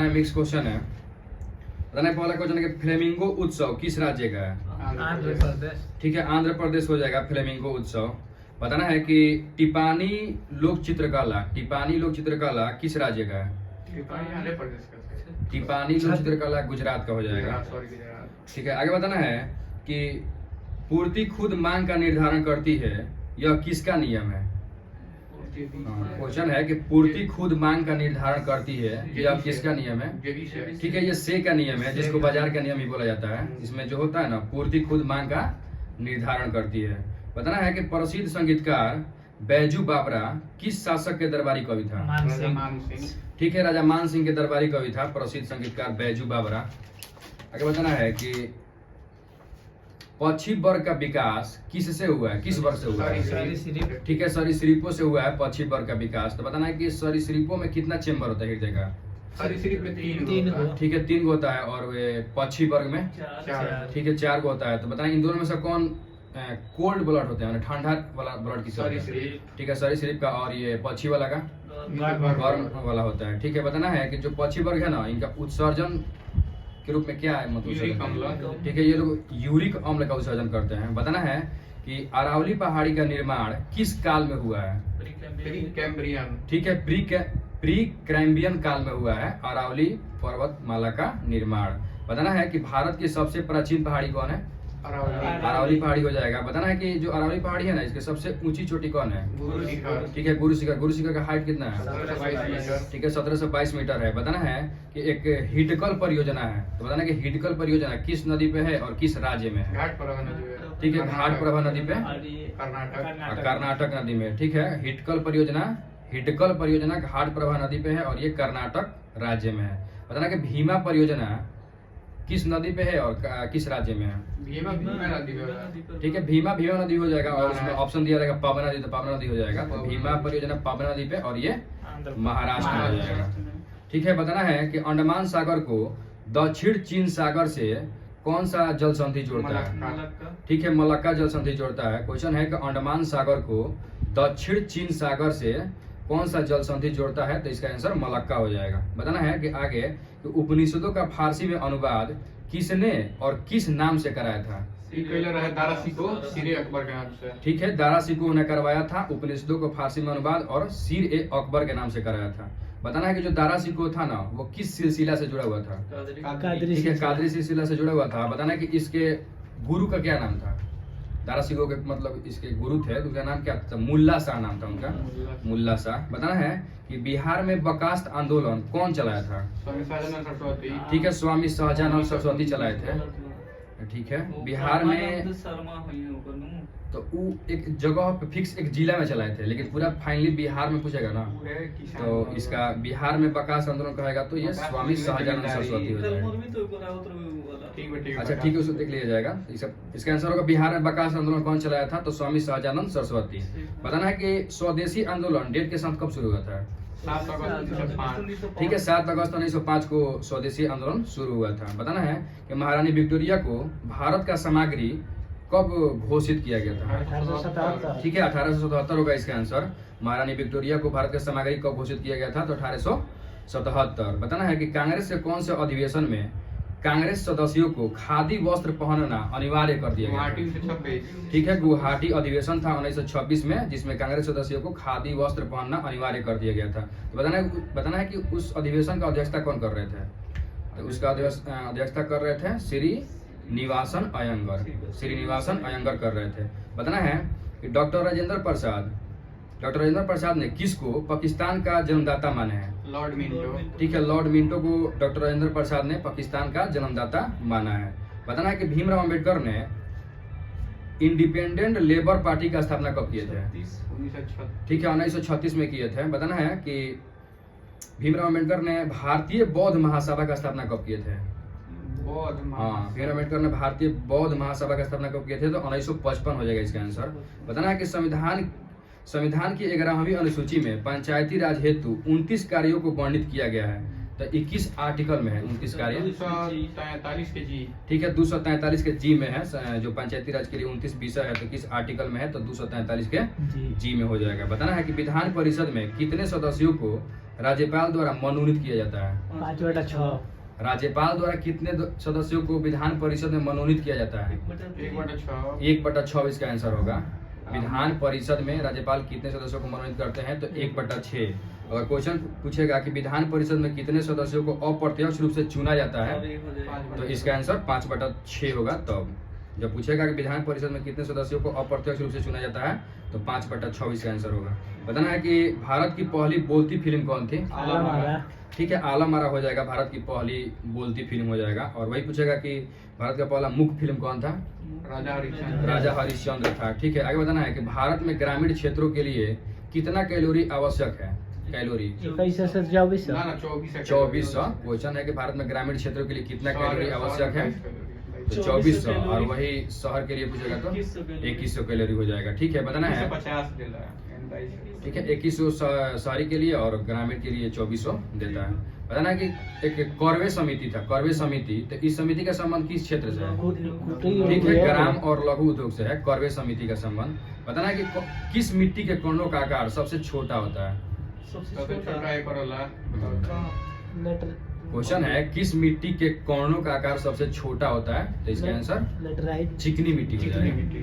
है mix question है। बताना है पहला क्वेश्चन है कि फ्लेमिंगो उत्सव किस राज्य का है? आंध्र प्रदेश। ठीक है, आंध्र प्रदेश हो जाएगा फ्लेमिंगो उत्सव। बताना है कि टिपानी लोक चित्रकला किस राज्य का है? टिपानी लोक चित्रकला गुजरात का हो जाएगा। ठीक है, आगे बताना है कि पूर्ति खुद मांग का निर्धारण करती है, यह किसका नियम है? क्वेश्चन है कि पूर्ति खुद मांग का निर्धारण करती है, यह किसका नियम है? ठीक है, ये से का नियम है, जिसको बाजार का नियम ही बोला जाता है। इसमें जो होता है ना, पूर्ति खुद मांग का निर्धारण करती है। बताना है कि प्रसिद्ध संगीतकार बैजू बावरा किस शासक के दरबारी कवि था? मानसिंह। ठीक है, राजा मान सिंह के दरबारी कवि था प्रसिद्ध संगीतकार बैजू बावरा। आगे बताना है कि पश्चिम वर्ग का विकास किससे हुआ है, किस वर्ग से हुआ है? ठीक है, सरीसृपों से हुआ है पश्चिम वर्ग का विकास। तो बताना है कि सरीसृपों में कितना चेम्बर होता है हृदय का? सरीसृप में 3 ठीक है, 3 होता है, और वे पश्चिम वर्ग में 4। ठीक है 4 होता है। तो बताना इन दोनों में से कौन कोल्ड ब्लड होते हैं, ठंडा वाला ब्लड किसका होता है? ठीक है, सरीसृप का, और ये पश्चिम वाला का गर्म वाला होता है। ठीक है, बताना है कि जो पश्चिम वर्ग है ना, इनका उत्सर्जन के रूप में क्या है, मतलब ठीक है, ये लोग यूरिक अम्ल का उत्सर्जन करते हैं। बताना है कि अरावली पहाड़ी का निर्माण किस काल में हुआ है? ठीक है, प्री कैम्ब्रियन काल में हुआ है अरावली पर्वतमाला का निर्माण। बताना है कि भारत की सबसे प्राचीन पहाड़ी कौन है? अरावली पहाड़ी हो जाएगा। बताना है कि जो अरावली पहाड़ी है ना, इसके सबसे ऊंची चोटी कौन है? ठीक है, गुरु शिखर का हाइट कितना है? 1722 ठीक है, 1722 मीटर है। बताना है कि एक हिडकल परियोजना है, तो बताना है कि हिडकल परियोजना किस नदी पे है और किस राज्य में है? ठीक है, घाटप्रभा नदी पे, कर्नाटक नदी में। ठीक है, हिडकल परियोजना घाटप्रभा नदी पे है और ये कर्नाटक राज्य में है। बताना कि भीमा परियोजना किस नदी पे है और किस राज्य में है? भीमा नदी। ठीक है, भीमा नदी हो जाएगा, और उसमें ऑप्शन दिया रहेगा पावना नदी, तो पावना नदी हो जाएगा। तो भीमा परियोजना पावना नदी पे, और ये महाराष्ट्र में हो जाएगा। ठीक है, बताना है कि अंडमान सागर को दक्षिण चीन सागर से कौन सा जल संधि जोड़ता है? ठीक है, मलक्का जल संधि जोड़ता है। क्वेश्चन है कि अंडमान सागर को दक्षिण चीन सागर से कौन सा जल संधि जोड़ता है? तो इसका आंसर मलक्का हो जाएगा। बताना है कि आगे कि उपनिषदों का फारसी में अनुवाद किसने और किस नाम से कराया था? दारा शिकोह सिर अकबर के नाम से। ठीक है, दारा शिकोह ने करवाया था उपनिषदों को फारसी में अनुवाद, और सिर ए अकबर के नाम से कराया था। बताना है कि जो दारा शिकोह था ना, वो किस सिलसिला से जुड़ा हुआ था? ठीक है, कादरी सिलसिला से जुड़ा हुआ था। बताना है कि इसके गुरु का क्या नाम था? दारा शिकोह के मतलब इसके गुरु थे, तो उनका नाम क्या था? मुल्ला शाह नाम था उनका, मुल्ला शाह। बताना है कि बिहार में बकास्त आंदोलन कौन चलाया था? ठीक है, स्वामी सहजानंद सरस्वती चलाए थे। ठीक है, बिहार में तो वो एक जगह पे फिक्स एक जिला में चलाए थे, लेकिन पूरा फाइनली बिहार में पूछेगा ना, तो इसका बिहार में बकास्त आंदोलन कहेगा तो ये स्वामी सहजानंद सरस्वती हो जाएगा। अच्छा ठीक है, उसको देख लिया जाएगा। इसका आंसर होगा बिहार में बकास्त आंदोलन कौन चलाया था? तो स्वामी सहजानंद सरस्वती। बताना है कि स्वदेशी आंदोलन डेट के साथ कब शुरू हुआ था? 7 अगस्त 1905। ठीक है, 7 अगस्त 1905 को स्वदेशी आंदोलन शुरू हुआ था। बताना है कि महारानी विक्टोरिया को भारत का सामग्री कब घोषित किया गया था? 1877। ठीक है, 1877 होगा इसका आंसर। महारानी विक्टोरिया को भारत का सामग्री कब घोषित किया गया था? तो 1877। बताना है कि कांग्रेस के कौन से अधिवेशन में कांग्रेस सदस्यों को खादी वस्त्र पहनना अनिवार्य कर दिया गया? ठीक है, गुवाहाटी अधिवेशन था 1926 में, जिसमें कांग्रेस सदस्यों को खादी वस्त्र पहनना अनिवार्य कर दिया गया था। तो बताना है कि उस अधिवेशन का अध्यक्षता कौन कर रहे थे? तो उसका अध्यक्षता कर रहे थे श्रीनिवासन अयंगर कर रहे थे। बताना है कि डॉक्टर राजेंद्र प्रसाद ने किसको पाकिस्तान का जन्मदाता माने हैं? Lord Minto. ठीक है, लॉर्ड मिंटो को डॉक्टर राजेंद्र प्रसाद ने पाकिस्तान का जन्मदाता माना है। बताना है कि भीमराव अंबेडकर ने इंडिपेंडेंट लेबर पार्टी का स्थापना कब किए थे? 1936। ठीक है, 1936 में किए थे। बताना है कि भीमराव अंबेडकर ने भारतीय बौद्ध महासभा का स्थापना कब किए थे? हाँ, भीमराव अंबेडकर ने भारतीय बौद्ध महासभा का स्थापना कब किए थे? तो 1955 हो जाएगा इसका आंसर। बताना है कि संविधान की 11वीं अनुसूची में पंचायती राज हेतु 29 कार्यों को वर्णित किया गया है। तो 21 आर्टिकल में है 29 कार्य। 243 के जी। ठीक है, 243 के जी में है, जो पंचायती राज के लिए 29 विषय है तो किस आर्टिकल में है, तो 243 के जी में हो जाएगा। बताना है कि विधान परिषद में कितने सदस्यों को राज्यपाल द्वारा मनोनीत किया जाता है? 5/6। राज्यपाल द्वारा कितने सदस्यों को विधान परिषद में मनोनीत किया जाता है? 1/6। 1/6 इसका आंसर होगा। विधान परिषद में राज्यपाल कितने सदस्यों को मनोनीत करते हैं, तो 1/6। अगर क्वेश्चन पूछेगा कि विधान परिषद में कितने सदस्यों को अप्रत्यक्ष रूप से चुना जाता है, तो इसका आंसर 5/6 होगा। तब जब पूछेगा कि विधान परिषद में कितने सदस्यों को अप्रत्यक्ष रूप से चुना जाता है, तो 5/6 इसका आंसर होगा। बताना है कि भारत की पहली बोलती फिल्म कौन थी? ठीक है, आलम-आरा हो जाएगा, भारत की पहली बोलती फिल्म हो जाएगा। और वही पूछेगा कि भारत का पहला मुख्य फिल्म कौन था? राजा हरिश्चंद्र था। ठीक है, आगे बताना है कि भारत में ग्रामीण क्षेत्रों के लिए कितना कैलोरी आवश्यक है? कैलोरी 2100 से 2400। ना 2400। 2400। क्वेश्चन है कि भारत में ग्रामीण क्षेत्रों के लिए कितना कैलोरी आवश्यक है, तो 2400। और वही शहर के लिए पूछेगा तो 2100 कैलोरी हो जाएगा। ठीक है, बताना है। 50 देता है। ठीक है, 2100 शहरी के लिए और ग्रामीण के लिए 2400 देता है। बताना है कि एक कॉर्वे समिति था, कॉर्वे समिति, तो इस समिति का संबंध किस क्षेत्र से है? ठीक है, ग्राम और लघु उद्योग से है कॉर्वे समिति का संबंध। बताना है कि किस मिट्टी के कणों का आकार सबसे छोटा होता है? क्वेश्चन है किस मिट्टी के कणों का आकार सबसे छोटा होता है, तो इसका आंसर लेटराइट। चिकनी मिट्टी हो चिकनी जाएगा। मिट्टी।